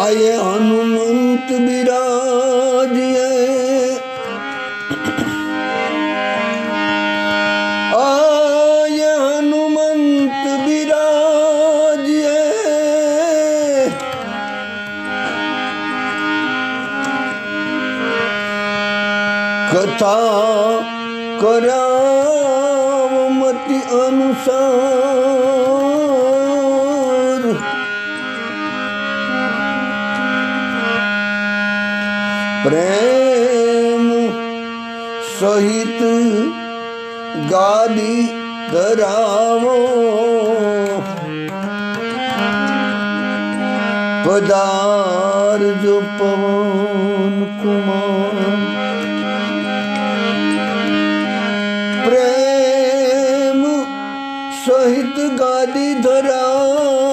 आये हनुमंत विराजिए, आये हनुमंत विराजिए, कथा करावमति अनुसार, प्रेम सहित गादी करावो, पधारजो पवन कुमार, प्रेम सहित गादी धरावो,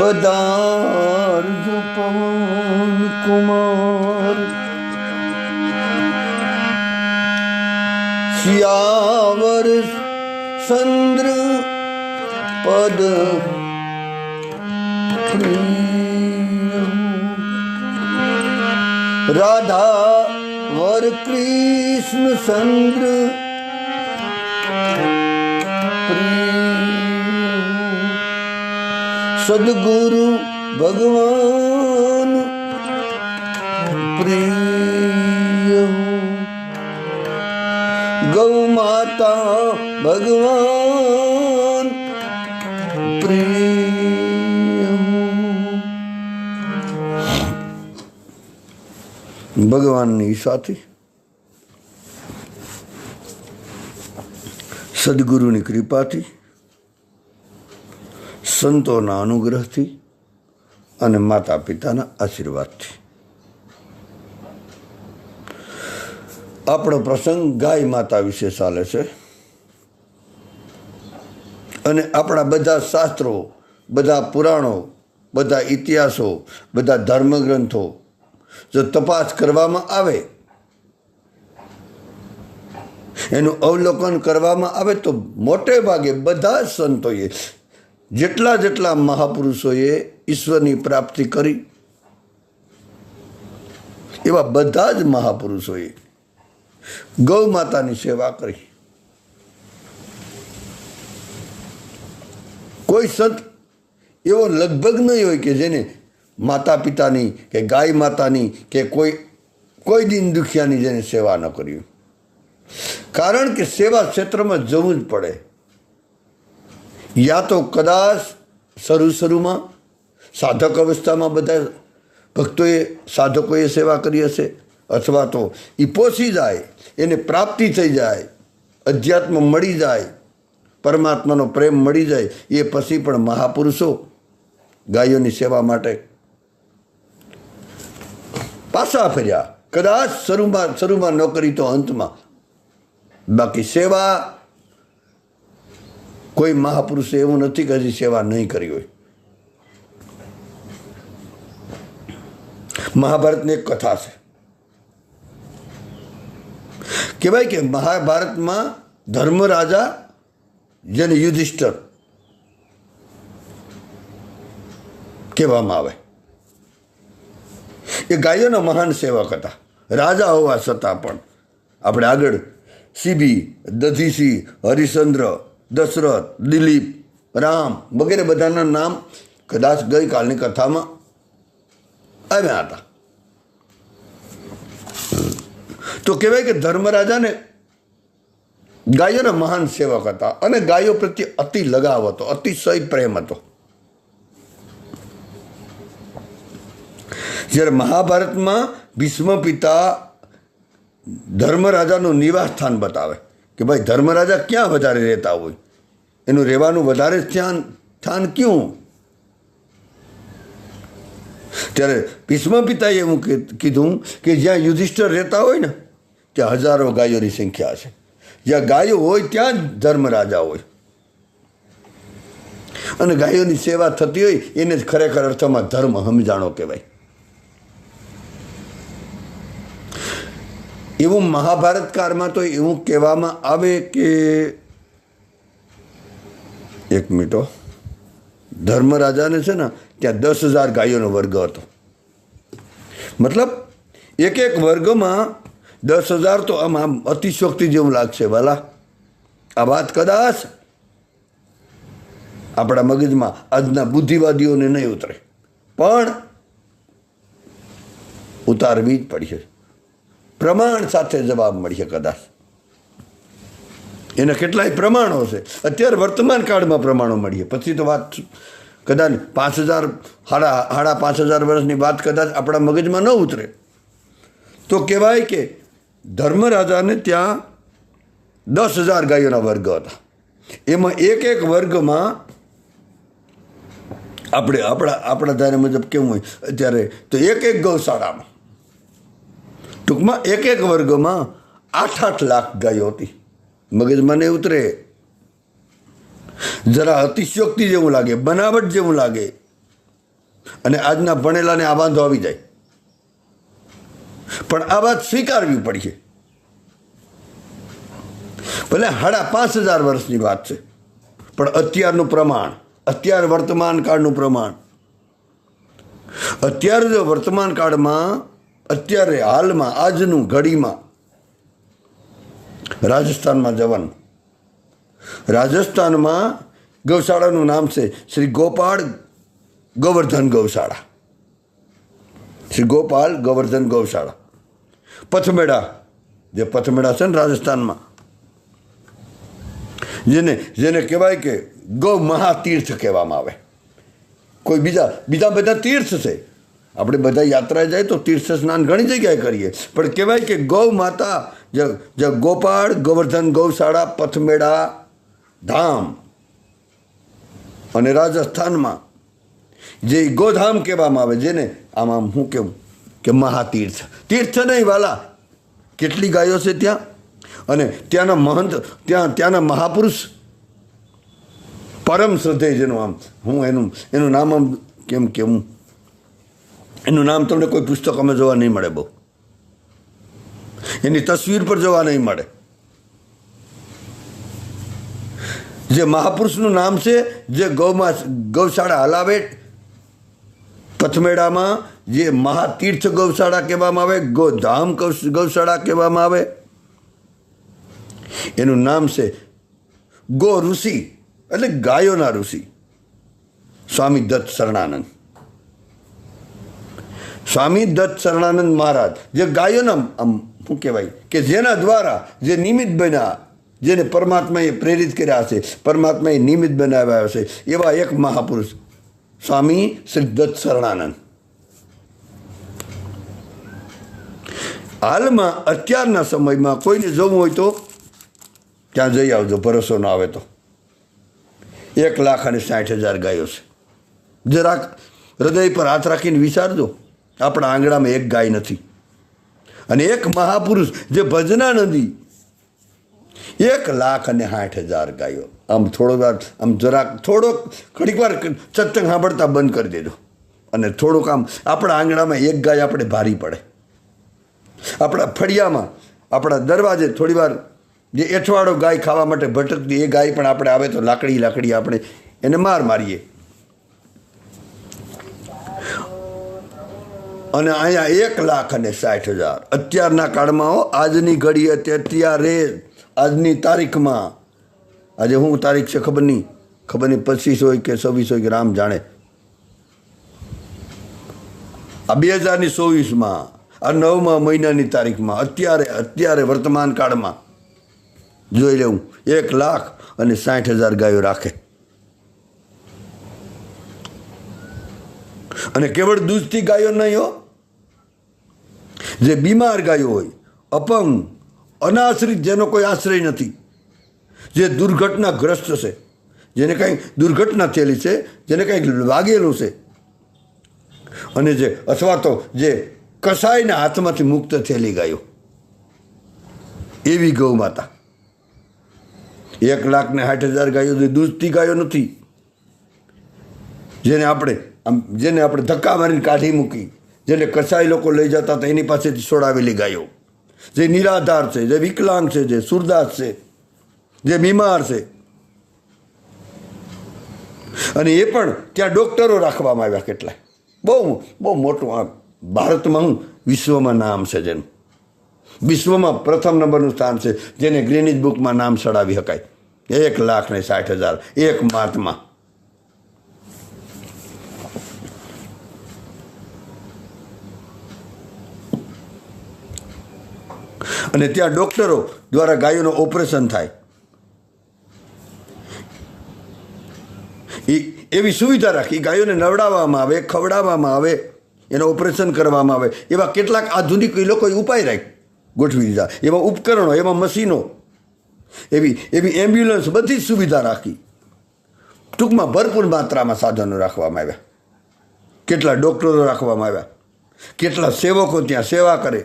पधारजो पवन कुमार। सियावर चंद्र पद प्रिय, राधा वर कृष्ण चंद्र सदगुरु भगवान प्रिय, गौ माता भगवान प्रिय। ભગવાનની ઈચ્છાથી, સદગુરુની કૃપાથી, સંતોના અનુગ્રહથી અને માતા પિતાના આશીર્વાદથી આપણો પ્રસંગ ગાય માતા વિશે ચાલે છે. અને આપણા બધા શાસ્ત્રો, બધા પુરાણો, બધા ઇતિહાસો, બધા ધર્મગ્રંથો જો તપાસ કરવામાં આવે, એનું અવલોકન કરવામાં આવે તો મોટે ભાગે બધા સંતોએ, જેટલા મહાપુરુષોએ ઈશ્વરની પ્રાપ્તિ કરી, એવા બધા જ મહાપુરુષોએ ગૌ માતાની સેવા કરી. કોઈ સંત એવો લગભગ નહીં હોય કે જેને માતા પિતાની કે ગાય માતાની કે કોઈ દિન દુખિયાની જેને સેવા ન કરી. કારણ કે સેવા ક્ષેત્રમાં જવું જ પડે. યા તો કદાચ શરૂમાં સાધક અવસ્થામાં બધા ભક્તોએ, સાધકોએ સેવા કરી હશે, અથવા તો એ પોષી જાય, એને પ્રાપ્તિ થઈ જાય, અધ્યાત્મ મળી જાય, પરમાત્માનો પ્રેમ મળી જાય, એ પછી પણ મહાપુરુષો ગાયોની સેવા માટે પાછા ફર્યા. કદાચ શરૂમાં ન કરી તો અંતમાં. બાકી સેવા કોઈ મહાપુરુષે એવું નથી કે હજી સેવા નહીં કરી હોય. મહાભારતની એક કથા છે. કહેવાય કે મહાભારતમાં ધર્મરાજા જેને યુધિષ્ઠિર કહેવામાં આવે, એ ગાયોના મહાન સેવક હતા. રાજા હોવા છતાં પણ આપણે આગળ સીબી, દધીસી, હરિશ્ચંદ્ર, દશરથ, દિલીપ, રામ વગેરે બધાના નામ કદાચ ગઈકાલની કથામાં આવ્યા હતા. તો કહેવાય કે ધર્મરાજાને ગાયોના મહાન સેવક હતા અને ગાયો પ્રત્યે અતિ લગાવ હતો, અતિશય પ્રેમ હતો. જ્યારે મહાભારતમાં ભીષ્મ પિતા ધર્મરાજાનું નિવાસ સ્થાન બતાવે કે ભાઈ ધર્મરાજા ક્યાં વધારે રહેતા હોય, એનું રહેવાનું વધારે સ્થાન ક્યું? ત્યારે ભીષ્મ પિતાએ એવું કીધું કે જ્યાં યુધિષ્ઠિર રહેતા હોય ને ત્યાં હજારો ગાયોની સંખ્યા છે. જ્યાં ગાયો હોય ત્યાં જ ધર્મરાજા હોય. અને ગાયોની સેવા થતી હોય એને જ ખરેખર અર્થમાં ધર્મ સમજાણો કહેવાય. એવું મહાભારત કાળમાં તો એવું કહેવામાં આવે કે એક મિનિટો. ધર્મરાજાને છે ને ત્યાં 10,000 ગાયોનો વર્ગ હતો. મતલબ એક એક વર્ગમાં 10,000 તો આમ અતિશયોક્તિ જેવું લાગશે વાલા. આ વાત કદાચ આપણા મગજમાં આજના બુદ્ધિવાદીઓને નહીં ઉતરે, પણ ઉતારવી જ પડશે. પ્રમાણ સાથે જવાબ મળશે કદાચ. એના કેટલાય પ્રમાણો છે. અત્યારે વર્તમાન કાળમાં પ્રમાણો મળીએ, પછી તો વાત કદાચ 5,000 સાડા 5,000 વર્ષની વાત કદાચ આપણા મગજમાં ન ઉતરે. તો કહેવાય કે ધર્મરાજાને ત્યાં 10,000 ગાયોના વર્ગ હતા. એમાં એક એક વર્ગમાં આપણા ધારે મુજબ કેવું હોય અત્યારે, તો એક એક ગૌશાળામાં ટૂંકમાં એક એક વર્ગમાં 8-8 લાખ ગાયો હતી. મગજમાં નહીં ઉતરે. જરા અતિશયોક્તિ જેવું લાગે, બનાવટ જેવું લાગે, અને આજના ભણેલાને આ વાંધો આવી જાય. પણ આ વાત સ્વીકારવી પડશે. ભલે 5,500 વર્ષની વાત છે, પણ અત્યારનું પ્રમાણ, અત્યારે વર્તમાન કાળનું પ્રમાણ, અત્યારે જો વર્તમાન કાળમાં અત્યારે હાલમાં આજનું ઘડીમાં રાજસ્થાનમાં જવાનું. રાજસ્થાનમાં ગૌશાળાનું નામ છે શ્રી ગોપાલ ગોવર્ધન ગૌશાળા. શ્રી ગોપાલ ગોવર્ધન ગૌશાળા. પથમેડા, જે પથમેડા છે ને રાજસ્થાનમાં, જેને કહેવાય કે ગૌ મહાતીર્થ કહેવામાં આવે. કોઈ બીજા બધા તીર્થ છે. આપણે બધા યાત્રાએ જાય તો તીર્થ સ્નાન ઘણી જગ્યાએ કરીએ, પણ કહેવાય કે ગૌ માતા જે ગોપાળ ગોવર્ધન ગૌશાળા પથમેડા ધામ, અને રાજસ્થાનમાં જે ગોધામ કહેવામાં આવે, જેને આમ શું કેવું કે મહાતીર્થ. તીર્થ નહીં વાલા, કેટલી ગાયો છે ત્યાં. અને ત્યાંના મહંત, ત્યાંના મહાપુરુષ પરમ શ્રદ્ધેય, જેનું આમ હું એનું નામ આમ કેમ કેવું, એનું નામ તમને કોઈ પુસ્તકોમાં જોવા નહીં મળે, બહુ એની તસવીર પર જોવા નહીં મળે. જે મહાપુરુષનું નામ છે, જે ગૌશાળા હલાવે પથમેડામાં, જે મહાતીર્થ ગૌશાળા કહેવામાં આવે, ગોધામ ગૌશાળા કહેવામાં આવે, એનું નામ છે ગો ઋષિ, એટલે ગાયોના ઋષિ સ્વામી દત્ત શરણાનંદ. સ્વામી દત્ત શરણાનંદ મહારાજ, જે ગાયોના આમ શું કહેવાય કે જેના દ્વારા જે નિમિત્ત બન્યા, જેને પરમાત્માએ પ્રેરિત કર્યા છે, પરમાત્માએ નિમિત્ત બનાવ્યા છે, એવા એક મહાપુરુષ સ્વામી શ્રી દત્ત શરણાનંદ. હાલમાં અત્યારના સમયમાં કોઈને જવું હોય તો ત્યાં જઈ આવજો, ભરોસો ન આવે તો. 1,60,000 ગાયો છે. જરાક હૃદય પર હાથ રાખીને વિચારજો, આપણા આંગણામાં એક ગાય નથી. અને એક મહાપુરુષ જે ભજનાનંદી, 1,60,000 ગાયો. આમ થોડોક ઘડીક વાર સત્સંગ સાંભળતા બંધ કરી દેજો, અને થોડુંક આમ આપણા આંગણામાં એક ગાય આપણે ભારી પડે. આપણા ફળિયામાં, આપણા દરવાજે થોડી વાર જે એઠવાડો ગાય ખાવા માટે ભટકતી, એ ગાય પણ આપણે આવે તો લાકડી આપણે એને મારીએ. અને અહીંયા 1,60,000 અત્યારના કાળમાં, આજની ઘડીએ, અત્યારે આજની તારીખમાં, આજે શું તારીખ છે ખબર નહીં, 25 હોય કે 26 હોય કે રામ જાણે. આ 2024માં આ 9મા મહિનાની તારીખમાં અત્યારે વર્તમાન કાળમાં જોઈ લેવું 1,60,000 ગાયો રાખે. અને કેવળ દૂધથી ગાયો નહીં હો, જે બીમાર ગાયો હોય, અપંગ, અનાશ્રિત, જેનો કોઈ આશ્રય નથી, જે દુર્ઘટનાગ્રસ્ત છે, જેને કંઈક દુર્ઘટના થયેલી છે, જેને કંઈક વાગેલું છે, અને જે અથવા તો જે કસાયના હાથમાંથી મુક્ત થયેલી ગાયો, એવી ગૌ માતા. 1,60,000 ગાયો દૂધથી ગાયો નથી, જેને આપણે ધક્કા મારીને કાઢી મૂકી, જેને કસાઈ લોકો લઈ જતા હતા એની પાસેથી છોડાવેલી ગાયો, જે નિરાધાર છે, જે વિકલાંગ છે, જે સુરદાસ છે, જે બીમાર છે, અને એ પણ ત્યાં ડૉક્ટરો રાખવામાં આવ્યા કેટલાય. બહુ બહુ મોટું આ ભારતમાં વિશ્વમાં નામ છે જેનું, વિશ્વમાં પ્રથમ નંબરનું સ્થાન છે, જેને ગ્રીનિજ બુકમાં નામ ચડાવી શકાય. 1,60,000 એક મહાત્મા. અને ત્યાં ડૉક્ટરો દ્વારા ગાયોનું ઓપરેશન થાય એવી સુવિધા રાખી. ગાયોને નવડાવવામાં આવે, ખવડાવવામાં આવે, એનું ઓપરેશન કરવામાં આવે, એવા કેટલાક આધુનિક એ લોકોએ ઉપાય ગોઠવી દીધા. એમાં ઉપકરણો, એમાં મશીનો, એવી એમ્બ્યુલન્સ, બધી જ સુવિધા રાખી. ટૂંકમાં ભરપૂર માત્રામાં સાધનો રાખવામાં આવ્યા, કેટલા ડૉક્ટરો રાખવામાં આવ્યા, કેટલા સેવકો ત્યાં સેવા કરે.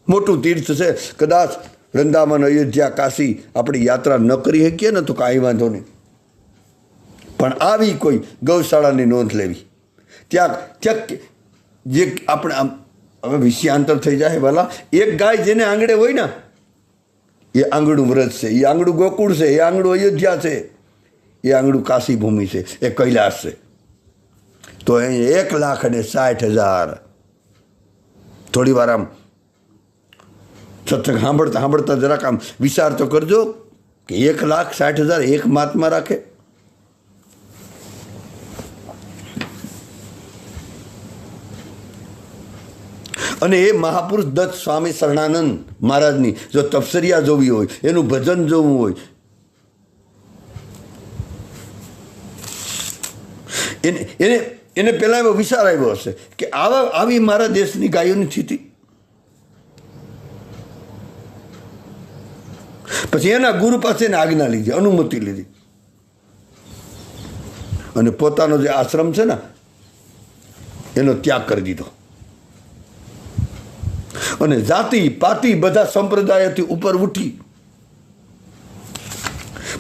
મોટું તીર્થ છે. કદાચ વૃંદાવન, અયોધ્યા, કાશી આપણી યાત્રા ન કરી શકીએ ને તો કાંઈ વાંધો નહીં, પણ આવી કોઈ ગૌશાળાની નોંધ લેવી. ત્યાં જે આપણે આમ હવે વિષયાંતર થઈ જાય વાલા, એક ગાય જેને આંગણે હોય ને એ આંગણું વ્રત છે, એ આંગણું ગોકુળ છે, એ આંગણું અયોધ્યા છે, એ આંગણું કાશી ભૂમિ છે, એ કૈલાસ છે. તો અહીં 1,60,000. થોડી વાર આમ સત્સંગ સાંભળતા જરાક આમ વિચાર તો કરજો કે 1,60,000 એક મહાત્મા રાખે. અને એ મહાપુરુષ દત્ત સ્વામી શરણાનંદ મહારાજની જો તપસરિયા જોવી હોય, એનું ભજન જોવું હોય, એને પહેલાં એવો વિચાર આવ્યો હશે કે આવી મારા દેશની ગાયોની સ્થિતિ. પછી એના ગુરુ પાસે આજ્ઞા લીધી, અનુમતિ લીધી, અને પોતાનો જે આશ્રમ છે ને એનો ત્યાગ કરી દીધો. અને જાતિ પાતિ બધા સંપ્રદાયોથી ઉપર ઉઠી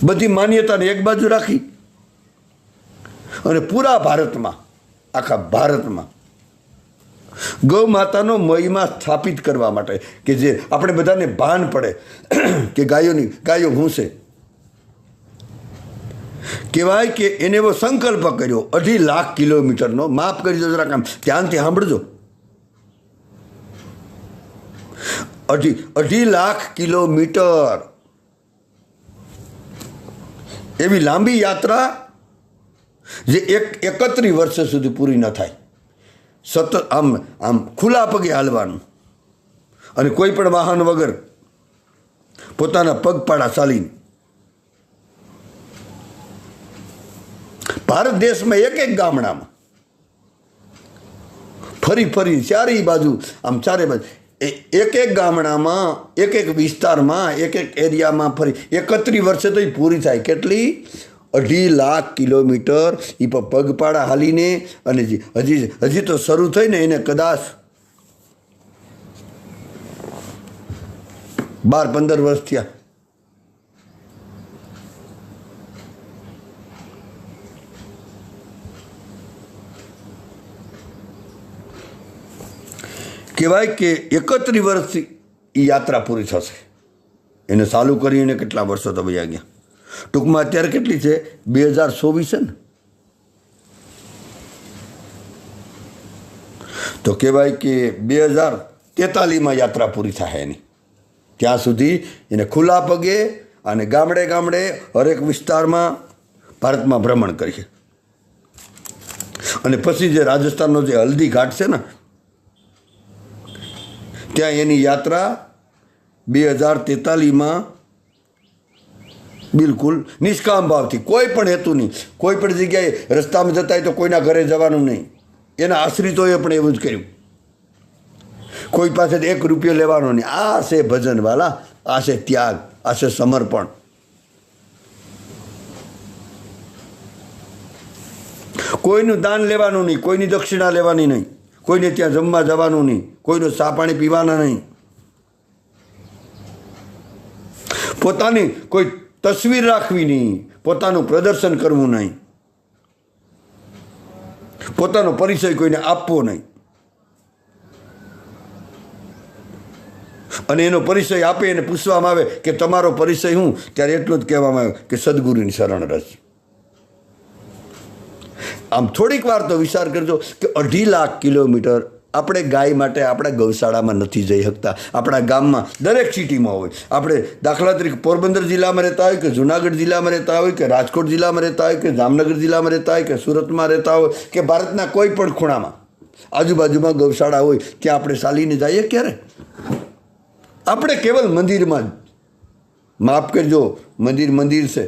બધી માન્યતાને એક બાજુ રાખી અને પૂરા ભારતમાં, આખા ભારતમાં ગૌ માતાનો મહિમા સ્થાપિત કરવા માટે કે જે આપણે બધાને ભાન પડે કે ગાયો શું છે. કહેવાય કે એને એવો સંકલ્પ કર્યો 2.5 લાખ કિલોમીટરનો. માફ કરી દો જરાક, આમ ધ્યાનથી સાંભળજો. 2.5 લાખ કિલોમીટર એવી લાંબી યાત્રા જે 31 વર્ષ સુધી પૂરી ન થાય. સતત આમ ખુલ્લા પગે હાલવાનું અને કોઈ પણ વાહન વગર પોતાના પગપાળા ચાલીને ભારત દેશમાં એક ગામડામાં ફરી ચારે બાજુ એક ગામડામાં, એક વિસ્તારમાં, એક એરિયામાં ફરી 31 વર્ષે તો એ પૂરી થાય. કેટલી? 2.5 લાખ કિલોમીટર એ પગપાળા હાલીને. અને હજી તો શરૂ થઈને એને કદાચ 12-15 વર્ષ થયા. કહેવાય કે 31 વર્ષથી એ યાત્રા પૂરી થશે. એને ચાલુ કરીને કેટલા વર્ષો તો વયા ગયા. ટૂંકમાં અત્યારે કેટલી છે? 2024 છે ને. તો કહેવાય કે 2043માં યાત્રા પૂરી થાય એની. ત્યાં સુધી એને ખુલ્લા પગે અને ગામડે હરેક વિસ્તારમાં ભારતમાં ભ્રમણ કરીએ. અને પછી જે રાજસ્થાનનો જે હલ્દી ઘાટ છે ને, ત્યાં એની યાત્રા 2043માં બિલકુલ નિષ્કામ ભાવથી, કોઈ પણ હેતુ નહીં, કોઈ પણ જગ્યાએ રસ્તામાં જતા હોય તો કોઈના ઘરે જવાનું નહીં. એના આશ્રિતોએ પણ એવું જ કર્યું. કોઈ પાસેથી 1 રૂપિયો લેવાનો નહીં. આ છે ભજનવાલા, આ છે ત્યાગ, આ છે સમર્પણ. કોઈનું દાન લેવાનું નહીં, કોઈની દક્ષિણા લેવાની નહીં, કોઈને ત્યાં જમવા જવાનું નહીં, કોઈનું ચા પાણી પીવાના નહીં, પોતાની કોઈ તસવીર રાખવી નહીં, પોતાનું પ્રદર્શન કરવું નહીં, પોતાનો પરિચય કોઈને આપવો નહીં. અને એનો પરિચય આપે એને પૂછવામાં આવે કે તમારો પરિચય શું? ત્યારે એટલું જ કહેવામાં આવે કે સદગુરુની શરણ રજ. આમ થોડીક વાર તો વિચાર કરજો કે 2.5 લાખ કિલોમીટર આપણે ગાય માટે આપણા ગૌશાળામાં નથી જઈ શકતા. આપણા ગામમાં દરેક સિટીમાં હોય, આપણે દાખલા તરીકે પોરબંદર જિલ્લામાં રહેતા હોય કે જુનાગઢ જિલ્લામાં રહેતા હોય કે રાજકોટ જિલ્લામાં રહેતા હોય કે જામનગર જિલ્લામાં રહેતા હોય કે સુરતમાં રહેતા હોય કે ભારતના કોઈ પણ ખૂણામાં આજુબાજુમાં ગૌશાળા હોય, ત્યાં આપણે ચાલીને જઈએ ક્યારે? આપણે કેવલ મંદિરમાં જ, માફ કરજો, મંદિર છે,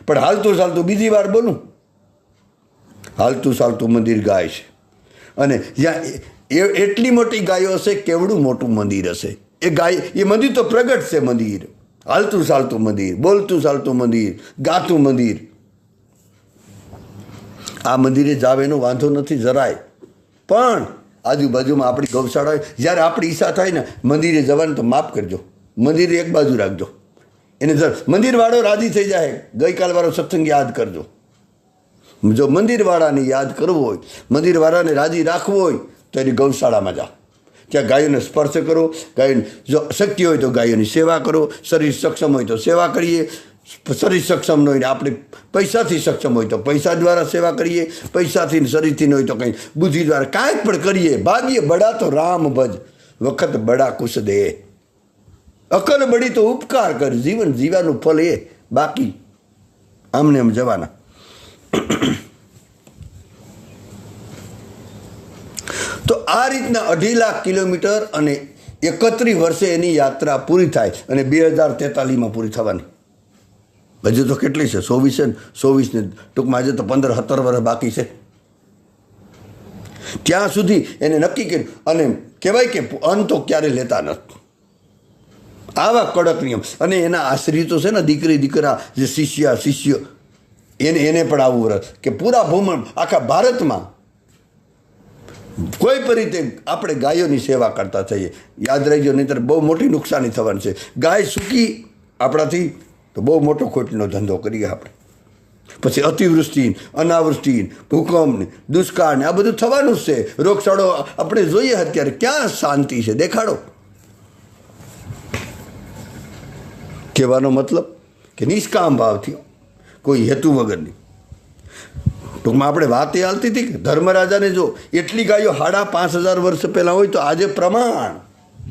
પણ હાલતું ચાલતું, બીજી વાર બોલું, હાલતું ચાલતું મંદિર ગાય છે. અને જ્યાં એટલી મોટી ગાયો હશે, કેવડું મોટું મંદિર હશે. એ ગાય, એ મંદિર તો પ્રગટ છે મંદિર, હાલતું ચાલતું મંદિર, બોલતું ચાલતું મંદિર, ગાતું મંદિર. આ મંદિરે જાવ એનો વાંધો નથી જરાય, પણ આજુબાજુમાં આપણી ગૌશાળા હોય, જ્યારે આપણી ઈચ્છા થાય ને મંદિરે જવાનું, તો માફ કરજો, મંદિરે એક બાજુ રાખજો. એને મંદિરવાળો રાજી થઈ જાય, ગઈકાલવાળો સત્સંગ યાદ કરજો. જો મંદિરવાળાને યાદ કરવો હોય, મંદિરવાળાને રાજી રાખવો હોય, તો એની ગૌશાળામાં જાઓ. ત્યાં ગાયોને સ્પર્શ કરો, ગાયોને જો શક્તિ હોય તો ગાયોની સેવા કરો, શરીર સક્ષમ હોય તો સેવા કરીએ, શરીર સક્ષમ ન હોય ને આપણે પૈસાથી સક્ષમ હોય તો પૈસા દ્વારા સેવા કરીએ, પૈસાથી શરીરથી ન હોય તો કંઈ બુદ્ધિ દ્વારા કાંઈક પણ કરીએ. ભાગ્ય બડા તો રામ ભજ, વખત બડા કુશ દે, અકલ બડી તો ઉપકાર કર, જીવન જીવાનું ફલ એ, બાકી આમને એમ જવાના. તો આ રીતના 2.5 લાખ કિલોમીટર અને 31 વર્ષે એની યાત્રા પૂરી થાય અને 2043માં પૂરી થવાની. હજુ તો કેટલી છે? 24 ને ટૂંકમાં આજે તો 15-17 વર્ષ બાકી છે. ત્યાં સુધી એને નક્કી કર્યું, અને કહેવાય કે અંત તો ક્યારે લેતા નથી. આવા કડક નિયમ. અને એના આશ્રિતો છે ને, દીકરી દીકરા, જે શિષ્ય એને પણ આવું વ્રત કે પૂરા ભૂમણ આખા ભારતમાં કોઈ પણ રીતે આપણે ગાયોની સેવા કરતા થઈએ. યાદ રાખજો, નહીંતર બહુ મોટી નુકસાની થવાની છે. ગાય સૂકી આપણાથી તો બહુ મોટો ખોટનો ધંધો કરીએ આપણે. પછી અતિવૃષ્ટિ, અનાવૃષ્ટિ, ભૂકંપ, દુષ્કાળ ને આ બધું થવાનું જ છે. રોગચાળો આપણે જોઈએ અત્યારે, ક્યાં શાંતિ છે? દેખાડો. કહેવાનો મતલબ કે નિષ્કામ ભાવથી, કોઈ હેતુ વગરની. ટૂંકમાં આપણે વાત એ હાલતી હતી કે ધર્મરાજાને જો એટલી ગાયો 5,500 વર્ષ પહેલાં હોય તો આજે પ્રમાણ.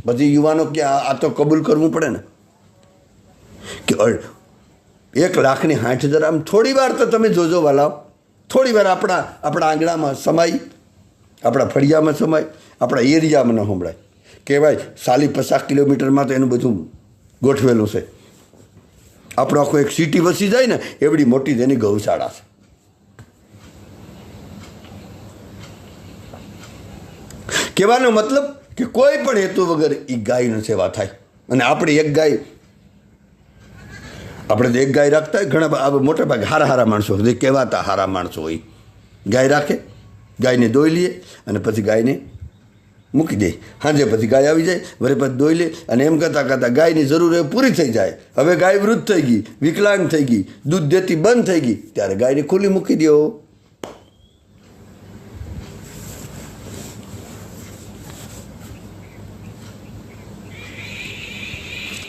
પછી યુવાનો કે આ તો કબૂલ કરવું પડે ને કે 1,60,000. આમ થોડી વાર તો તમે જોજો વાલાઓ, થોડી વાર આપણા આંગણામાં સમાય, આપણા ફળિયામાં સમાય, આપણા એરિયામાં ન સંભળાય. કહેવાય 40-50 કિલોમીટરમાં તો એનું બધું ગોઠવેલું છે. આપણો આખો એક સિટી વસી જાય ને એવડી મોટી તેની ગૌશાળા છે. કહેવાનો મતલબ કે કોઈ પણ હેતુ વગર એ ગાયની સેવા થાય. અને આપણે એક ગાય, આપણે તો એક ગાય રાખતા હોય, ઘણા મોટા ભાગે હારા માણસો, જે કહેવાતા હારા માણસો હોય, ગાય રાખે, ગાયને દોઈ લે અને પછી ગાયને મૂકી દે. સાંજે પછી ગાય આવી જાય, વરે પછી દોઈ લે, અને એમ કરતાં ગાયની જરૂર એ પૂરી થઈ જાય. હવે ગાય વૃદ્ધ થઈ ગઈ, વિકલાંગ થઈ ગઈ, દૂધ દેતી બંધ થઈ ગઈ, ત્યારે ગાયને ખુલ્લી મૂકી દો.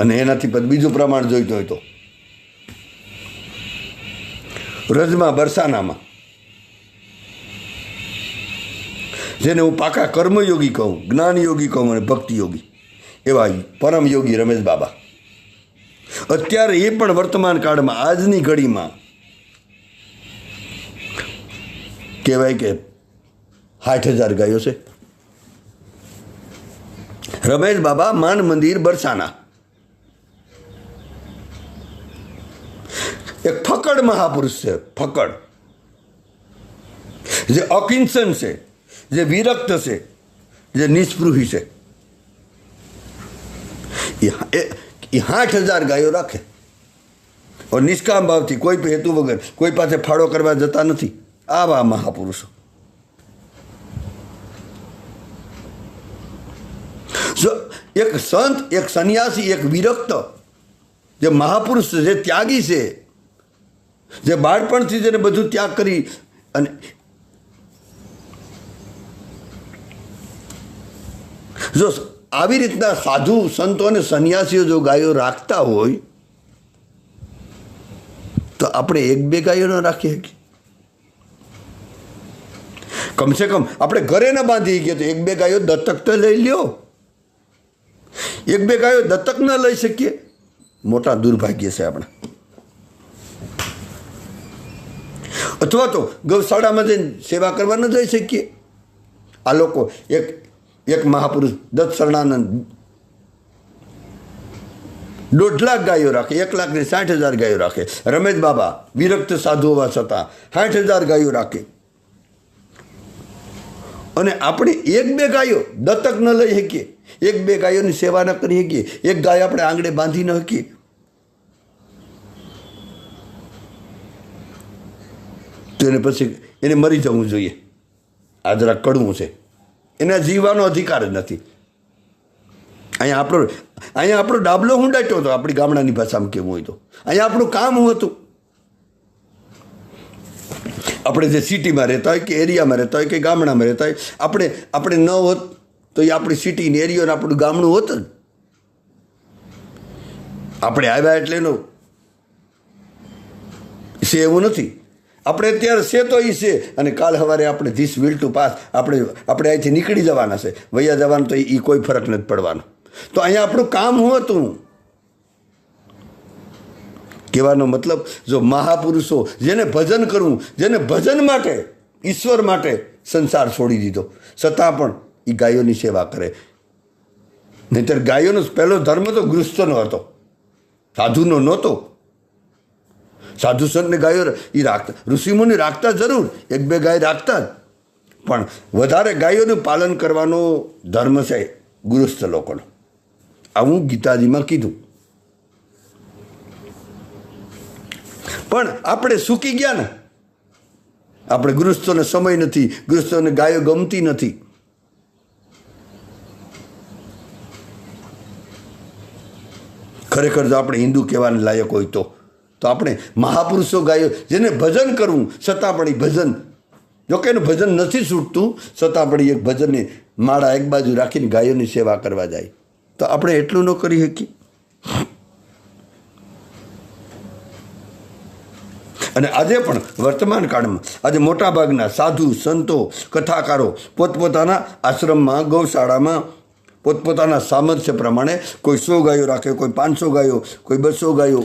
અને એનાથી પછી બીજું પ્રમાણ જોઈતું હોય તો રજમાં બરસાનામાં, જેને હું પાકા કર્મયોગી કહું, જ્ઞાનયોગી કહું અને ભક્તિયોગી, એવા પરમ યોગી રમેશ બાબા અત્યારે એ પણ વર્તમાન કાળમાં, આજની ઘડીમાં કહેવાય કે 60,000 ગાયો છે. રમેશ બાબા, માન મંદિર, બરસાના. એક ફકડ મહાપુરુષ છે, ફકડ, જે અકિંચન છે, જે વિરક્ત છે, જે નિસ્પૃહી છે. એ 60,000 ગાયો રાખે નિષ્કામ ભાવથી, કોઈ પણ હેતુ વગર, કોઈ પાસે ફાળો કરવા જતા નથી. આવા મહાપુરુષો. જો એક સંત, એક સંન્યાસી, એક વિરક્ત, જે મહાપુરુષ છે, જે ત્યાગી છે, જે બાળપણથી જેને બધું ત્યાગ કરી, અને જો આવી રીતના સાધુ સંતો અને સંન્યાસીઓ જો ગાયો રાખતા હોય તો આપણે 1-2 ગાયો ન રાખીએ. કમસે કમ આપણે ઘરે ન બાંધી શકીએ તો એક બે ગાયો દત્તક તો લઈ લ્યો. એક બે ગાયો દત્તક ન લઈ શકીએ, મોટા દુર્ભાગ્ય છે આપણે. અથવા તો ગૌશાળામાં જઈને સેવા કરવા ન જઈ શકીએ. આ લોકો એક મહાપુરુષ દત્ત શરણાનંદ 1.5 લાખ ગાયો રાખે, 1,60,000 ગાયો રાખે. રમેશ બાબા વિરક્ત સાધુ હોવા છતાં 60,000 ગાયો રાખે. અને આપણે એક બે ગાયો દત્તક ન લઈ શકીએ, એક બે ગાયોની સેવા ન કરી શકીએ, એક ગાય આપણે આંગણે બાંધી ન શકીએ. તો એને પછી એને મરી જવું જોઈએ. આ જરા કડવું છે. એને જીવવાનો અધિકાર જ નથી. અહીંયા આપણો ડાબલો હુંડાટ્યો હતો, આપણી ગામડાની ભાષામાં કેવું હોય તો. અહીંયા આપણું કામ હતું. આપણે જે સિટીમાં રહેતા હોય કે એરિયામાં રહેતા હોય કે ગામડામાં રહેતા હોય, આપણે ન હોત તો એ આપણી સિટી એરિયો ને આપણું ગામડું હોત જ. આપણે આવ્યા એટલે એનો છે એવું નથી. આપણે અત્યારે છે તો એ છે, અને કાલ સવારે આપણે ધીસ વિલ ટુ પાસ, આપણે અહીંથી નીકળી જવાના છે, વૈયા જવાનું, તો એ કોઈ ફરક નથી પડવાનો. તો અહીંયા આપણું કામ શું હતું? કહેવાનો મતલબ, જો મહાપુરુષો જેને ભજન કરવું, જેને ભજન માટે, ઈશ્વર માટે સંસાર છોડી દીધો, છતાં પણ એ ગાયોની સેવા કરે. નહીંતર ગાયોનો પહેલો ધર્મ તો ગૃહસ્થનો હતો, સાધુનો નહોતો. સાધુ સંતને ગાયો એ રાખતા, ઋષિમુનિ રાખતા જરૂર, એક બે ગાય રાખતા જ, પણ વધારે ગાયોનું પાલન કરવાનો ધર્મ છે ગૃહસ્થ લોકોનો. આવું ગીતાજીમાં કીધું. પણ આપણે સૂકી ગયા ને. આપણે ગૃહસ્થોને સમય નથી, ગૃહસ્થોને ગાયો ગમતી નથી. ખરેખર જો આપણે હિન્દુ કહેવાને લાયક હોય તો આપણે મહાપુરુષો ગાયો, જેને ભજન કરવું છતાં પણ એ ભજન, જોકે એનું ભજન નથી છૂટતું, છતાં પણ એક ભજનની માળા એક બાજુ રાખીને ગાયોની સેવા કરવા જાય, તો આપણે એટલું ન કરી શકીએ. અને આજે પણ વર્તમાન કાળમાં આજે મોટાભાગના સાધુ સંતો કથાકારો પોતપોતાના આશ્રમમાં, ગૌશાળામાં પોતપોતાના સામર્થ્ય પ્રમાણે કોઈ 100 ગાયો રાખે, કોઈ 500 ગાયો, કોઈ 200 ગાયો,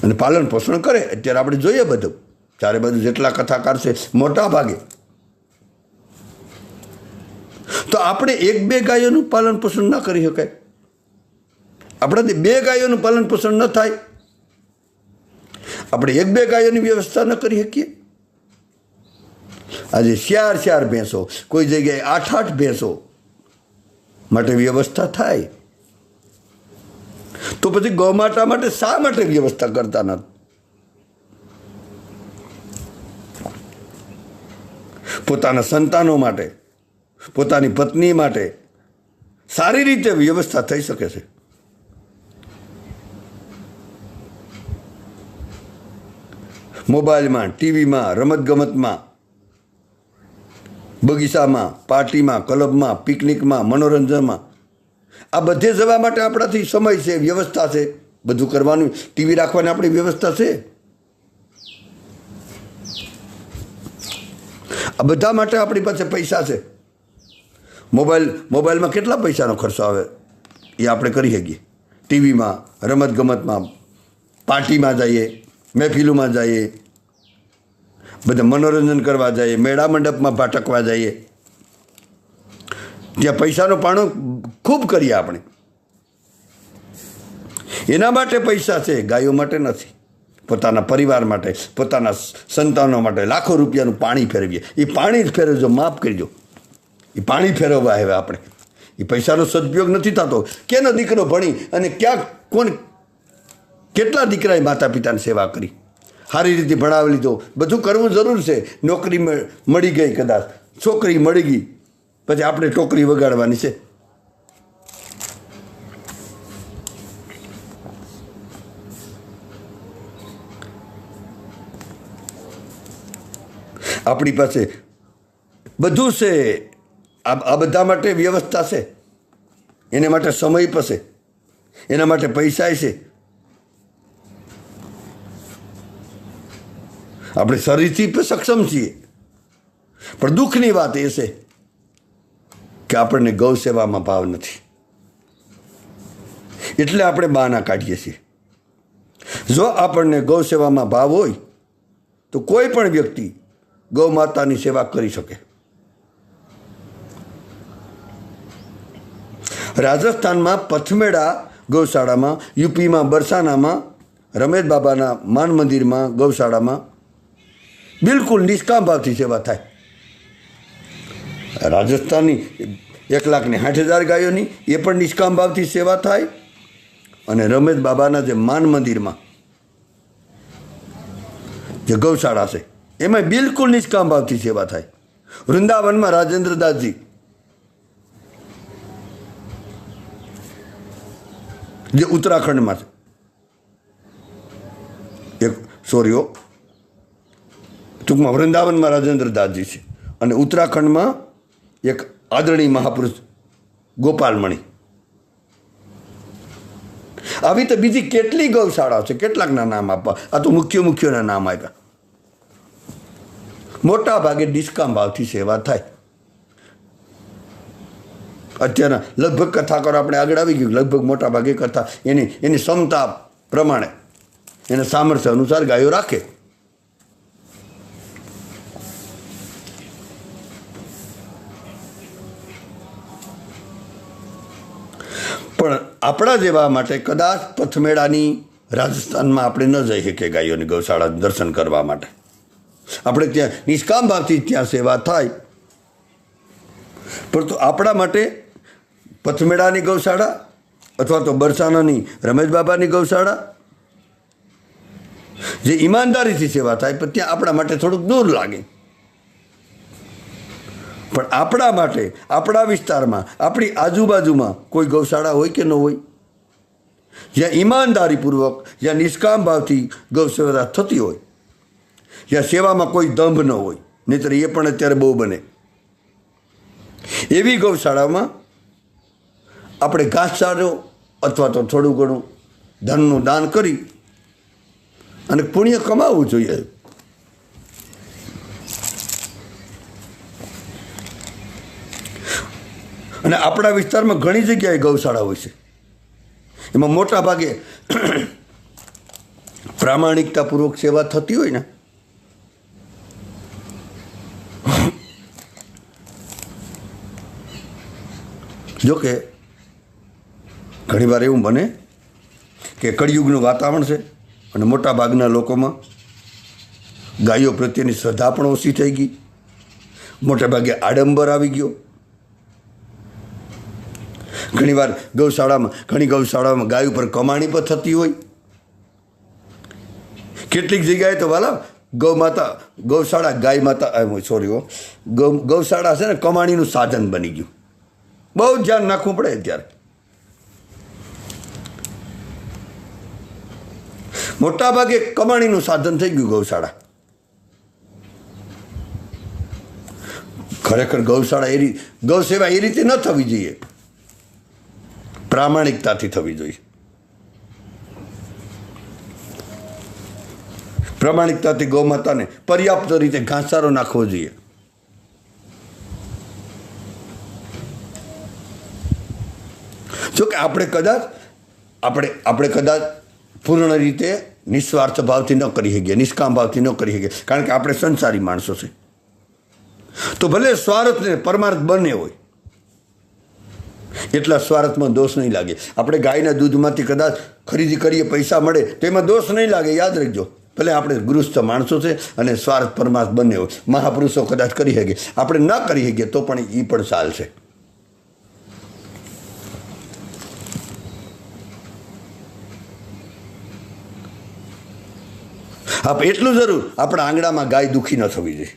અને પાલન પોષણ કરે. અત્યારે આપણે જોઈએ બધું, ચારે બાજુ જેટલા કથાકાર છે મોટા ભાગે. તો આપણે એક બે ગાયોનું પાલન પોષણ ના કરી શકાય? આપણાથી 2 ગાયોનું પાલન પોષણ ન થાય? આપણે એક બે ગાયોની વ્યવસ્થા ન કરી શકીએ? આજે 4 ભેંસો, કોઈ જગ્યાએ 8 ભેંસો માટે વ્યવસ્થા થાય, તો પછી ગૌમાતા માટે શા માટે વ્યવસ્થા કરતા નથી? પોતાના સંતાનો માટે, પોતાની પત્ની માટે સારી રીતે વ્યવસ્થા થઈ શકે છે. મોબાઈલમાં, ટીવીમાં, રમતગમતમાં, બગીચામાં, પાર્ટીમાં, ક્લબમાં, પિકનિકમાં, મનોરંજનમાં, આ બધે જવા માટે આપણાથી સમય છે, વ્યવસ્થા છે, બધું કરવાનું. ટીવી રાખવાની આપણી વ્યવસ્થા છે. આ બધા માટે આપણી પાસે પૈસા છે. મોબાઈલમાં કેટલા પૈસાનો ખર્ચો આવે એ આપણે કરી શકીએ. ટીવીમાં, રમતગમતમાં, પાર્ટીમાં જઈએ, મહેફિલોમાં જઈએ, બધા મનોરંજન કરવા જઈએ, મેળા મંડપમાં ભાટકવા જઈએ, ત્યાં પૈસાનો પાણો ખૂબ કરીએ આપણે. એના માટે પૈસા છે, ગાયો માટે નથી. પોતાના પરિવાર માટે, પોતાના સંતાનો માટે લાખો રૂપિયાનું પાણી ફેરવીએ. એ પાણી જ ફેરવજો, માફ કરજો, એ પાણી ફેરવવા આવે આપણે. એ પૈસાનો સદુપયોગ નથી થતો. કેનો દીકરો ભણી અને કેટલા દીકરાએ માતા પિતાની સેવા કરી, સારી રીતે ભણાવી લીધો, બધું કરવું જરૂર છે. નોકરી મળી ગઈ, કદાચ છોકરી મળી ગઈ, પછી આપણે ટોકરી વગાડવાની છે. આપણી પાસે બધું છે, આ બધા માટે વ્યવસ્થા છે, એના માટે સમય પાસે, એના માટે પૈસા છે. આપણે શરીરથી સક્ષમ છીએ, પણ દુઃખની વાત એ છે કે આપણને ગૌ સેવામાં ભાવ નથી, એટલે આપણે બહાના કાઢીએ છીએ. જો આપણને ગૌ સેવામાં ભાવ હોય તો કોઈ પણ વ્યક્તિ ગૌ માતાની સેવા કરી શકે. રાજસ્થાનમાં પથમેડા ગૌશાળામાં, યુપીમાં બરસાનામાં, રમેશ બાબાના માન મંદિરમાં ગૌશાળામાં બિલકુલ નિષ્કામ ભાવથી સેવા થાય. રાજસ્થાનની 1,60,000 ગાયોની એ પણ નિષ્કામ ભાવથી સેવા થાય, અને રમેશ બાબાના જે માન મંદિરમાં જે ગૌશાળા છે એમાં બિલકુલ નિષ્કામ ભાવથી સેવા થાય. વૃંદાવનમાં રાજેન્દ્રદાસજી જે ઉત્તરાખંડમાં છે, ટૂંકમાં વૃંદાવનમાં રાજેન્દ્રદાસજી છે, અને ઉત્તરાખંડમાં એક આદરણીય મહાપુરુષ ગોપાલમણી. આવી તો બીજી કેટલી ગૌશાળાઓ છે, કેટલાકના નામ આપવા, આ તો મુખ્યના નામ આપ્યા. મોટા ભાગે નિષ્કામ ભાવથી સેવા થાય. અત્યારના લગભગ કથાકારો આપણે આગળ આવી ગયું, લગભગ મોટા ભાગે કથા એની ક્ષમતા પ્રમાણે એને સામર્થ્ય અનુસાર ગાયો રાખે. પણ આપણા જેવા માટે કદાચ પથમેળાની રાજસ્થાનમાં આપણે ન જઈ શકીએ ગાયોની ગૌશાળા દર્શન કરવા માટે. આપણે ત્યાં નિષ્કામ ભાવથી ત્યાં સેવા થાય, પરંતુ આપણા માટે પથમેળાની ગૌશાળા અથવા તો બરસાનાની રમેશ બાબાની ગૌશાળા જે ઈમાનદારીથી સેવા થાય, પણ ત્યાં આપણા માટે થોડુંક દૂર લાગે. પણ આપણા માટે આપણા વિસ્તારમાં, આપણી આજુબાજુમાં કોઈ ગૌશાળા હોય કે ન હોય, જ્યાં ઈમાનદારીપૂર્વક, જ્યાં નિષ્કામ ભાવથી ગૌ સેવા થતી હોય, જ્યાં સેવામાં કોઈ દંભ ન હોય, નહીંતર એ પણ અત્યારે બહુ બને, એવી ગૌશાળામાં આપણે ઘાસચારો અથવા તો થોડું ઘણું ધનનું દાન કરી અને પુણ્ય કમાવવું જોઈએ. અને આપણા વિસ્તારમાં ઘણી જગ્યાએ ગૌશાળા હોય છે, એમાં મોટા ભાગે પ્રામાણિકતાપૂર્વક સેવા થતી હોય ને, જોકે ઘણીવાર એવું બને કે કળિયુગનું વાતાવરણ છે અને મોટા ભાગના લોકોમાં ગાયો પ્રત્યેની શ્રદ્ધા પણ ઓછી થઈ ગઈ, મોટા ભાગે આડંબર આવી ગયો. ઘણીવાર ઘણી ગૌશાળામાં ગાય ઉપર કમાણી પણ થતી હોય. કેટલીક જગ્યાએ તો વાલા ગૌશાળા છે ને કમાણીનું સાધન બની ગયું. બહુ ધ્યાન નાખવું પડે અત્યારે. મોટા ભાગે કમાણીનું સાધન થઈ ગયું ગૌશાળા. ખરેખર ગૌ સેવા એ રીતે ન થવી જોઈએ, પ્રામાણિકતાથી થવી જોઈએ. પ્રામાણિકતાથી ગૌ માતાને પર્યાપ્ત રીતે ઘાસચારો નાખવો જોઈએ. જોકે આપણે કદાચ પૂર્ણ રીતે નિસ્વાર્થ ભાવથી ન કરી શકીએ, નિષ્કામ ભાવથી ન કરી શકીએ, કારણ કે આપણે સંસારી માણસો છે. તો ભલે સ્વાર્થ ને પરમાર્થ બંને હોય, એટલા સ્વાર્થમાં દોષ નહીં લાગે. આપણે ગાયના દૂધમાંથી કદાચ ખરીદી કરીએ, પૈસા મળે તો એમાં દોષ નહીં લાગે, યાદ રાખજો. ભલે આપણે ગૃહસ્થ માણસો છે અને સ્વાર્થ પરમાર્થ બંને હોય. મહાપુરુષો કદાચ કરી શકીએ, આપણે ન કરી શકીએ તો પણ એ પણ ચાલશે. એટલું જરૂર, આપણા આંગણામાં ગાય દુઃખી ન થવી જોઈએ.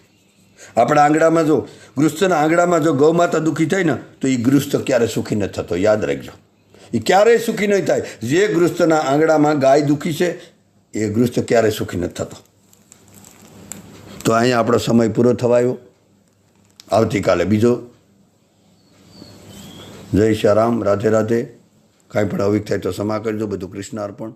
આપણા આંગણામાં જો ગૃહસ્થના આંગણામાં જો ગૌ માતા દુઃખી થાય ને તો એ ગૃહસ્થ ક્યારે સુખી ન થતો, યાદ રાખજો. એ ક્યારેય સુખી નહીં થાય. જે ગૃહસ્થના આંગણામાં ગાય દુઃખી છે એ ગૃહસ્થ ક્યારેય સુખી નથી થતો. તો અહીંયા આપણો સમય પૂરો થવાયો. આવતીકાલે બીજો. જય શ્રી રામ, રાધે રાધે. કાંઈ પણ અવિક થાય તો ક્ષમા કરજો. બધું કૃષ્ણ અર્પણ.